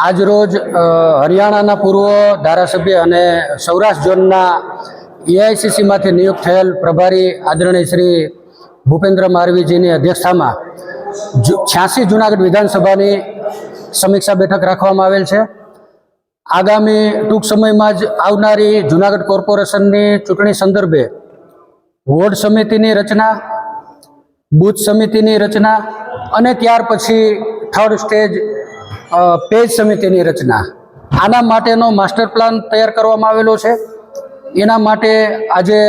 આજ રોજ હરિયાણાના પૂર્વ ધારાસભ્ય અને સૌરાષ્ટ્ર ઝોનના એઆઈસીસીમાંથી નિયુક્ત થયેલ પ્રભારી આદરણીય શ્રી ભૂપેન્દ્ર મારવીજીની અધ્યક્ષતામાં 86 જૂનાગઢ વિધાનસભાની સમીક્ષા બેઠક રાખવામાં આવેલ છે। આગામી ટૂંક સમયમાં જ આવનારી જૂનાગઢ કોર્પોરેશનની ચૂંટણી સંદર્ભે વોર્ડ સમિતિની રચના, બૂથ સમિતિની રચના અને ત્યાર પછી થર્ડ સ્ટેજ પેજ સમિતિની રચના, આના માટેનો માસ્ટર પ્લાન તૈયાર કરવામાં આવેલો છે। એના માટે આજે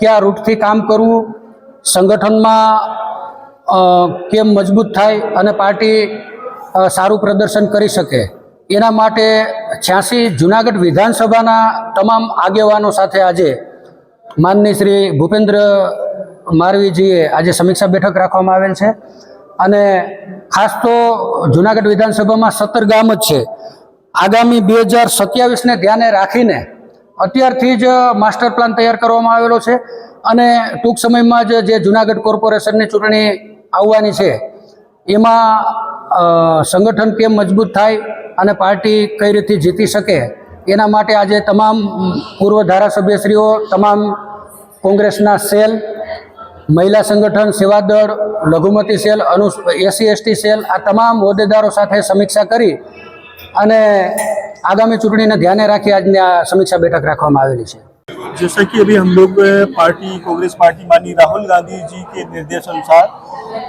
કયા રૂટથી કામ કરવું, સંગઠનમાં કેમ મજબૂત થાય અને પાર્ટી સારું પ્રદર્શન કરી શકે, એના માટે 86 જૂનાગઢ વિધાનસભાના તમામ આગેવાનો સાથે આજે માનનીય શ્રી ભૂપેન્દ્ર મારવીજીએ આજે સમીક્ષા બેઠક રાખવામાં આવેલ છે। અને ખાસ તો જૂનાગઢ વિધાનસભામાં 17 ગામ જ છે। આગામી 2027ને ધ્યાને રાખીને અત્યારથી જ માસ્ટર પ્લાન તૈયાર કરવામાં આવેલો છે અને ટૂંક સમયમાં જ જે જૂનાગઢ કોર્પોરેશનની ચૂંટણી આવવાની છે એમાં સંગઠન કેમ મજબૂત થાય અને પાર્ટી કઈ રીતે જીતી શકે એના માટે આજે તમામ પૂર્વ ધારાસભ્યશ્રીઓ, તમામ કોંગ્રેસના સેલ, મહિલા સંગઠન, સેવાદળ, લઘુમતી સેલ, SC/ST સેલ, આ તમામ હોદ્દેદારો સાથે સમીક્ષા કરી અને आगामी चुनाव ने ध्यान रखी आज समीक्षा बैठक रखवामां आवेली है। जैसा कि अभी हम लोग पार्टी कांग्रेस पार्टी माननीय राहुल गांधी जी के निर्देश अनुसार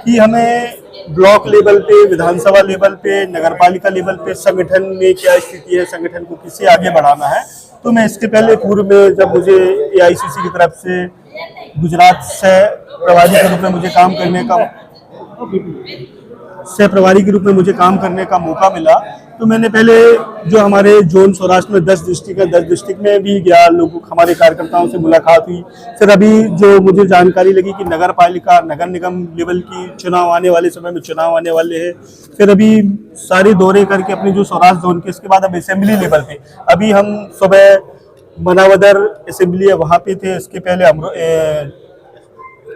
कि हमें ब्लॉक लेवल पे, विधानसभा लेवल पे, नगरपालिका लेवल पे संगठन में क्या स्थिति है, संगठन को किससे आगे बढ़ाना है, तो मैं इसके पहले पूर्व में जब मुझे एआईसीसी की तरफ से गुजरात से प्रभारी के रूप में मुझे काम करने का मौका मिला, तो मैंने पहले जो हमारे जोन सौराष्ट्र में 10 डिस्ट्रिक्ट है, 10 डिस्ट्रिक्ट में भी गया, लोगों हमारे कार्यकर्ताओं से मुलाकात हुई। फिर अभी जो मुझे जानकारी लगी कि नगर पालिका, नगर निगम लेवल की चुनाव आने वाले समय में चुनाव आने वाले हैं। फिर अभी सारे दौरे करके अपने जो सौराष्ट्र जोन के, इसके बाद अब असेंबली लेवल पे अभी हम सुबह मनावदर असेंबली है वहाँ पे थे, इसके पहले हम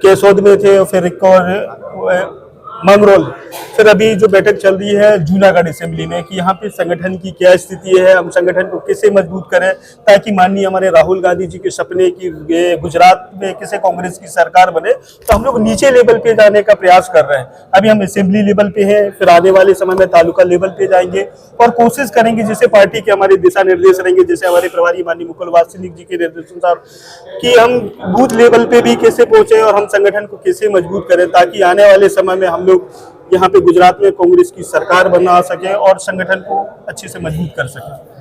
केसौद में थे, फिर एक और मंगरोल। फिर अभी जो बैठक चल रही है जूनागढ़ असेंबली में कि यहाँ पे संगठन की क्या स्थिति है, हम संगठन को कैसे मजबूत करें ताकि माननीय हमारे राहुल गांधी जी के सपने की गुजरात में कैसे कांग्रेस की सरकार बने। तो हम लोग नीचे लेवल पे जाने का प्रयास कर रहे हैं। अभी हम असेंबली लेवल पे हैं, फिर आने वाले समय में तालुका लेवल पे जाएंगे और कोशिश करेंगे जैसे पार्टी के हमारे दिशा निर्देश रहेंगे, जैसे हमारे प्रभारी माननीय मुकुल वात्सनिक जी के निर्देश अनुसार कि हम बूथ लेवल पे भी कैसे पहुंचे और हम संगठन को कैसे मजबूत करें ताकि आने वाले समय में हम लोग यहाँ पे गुजरात में कांग्रेस की सरकार बना सके और संगठन को अच्छे से मजबूत कर सके।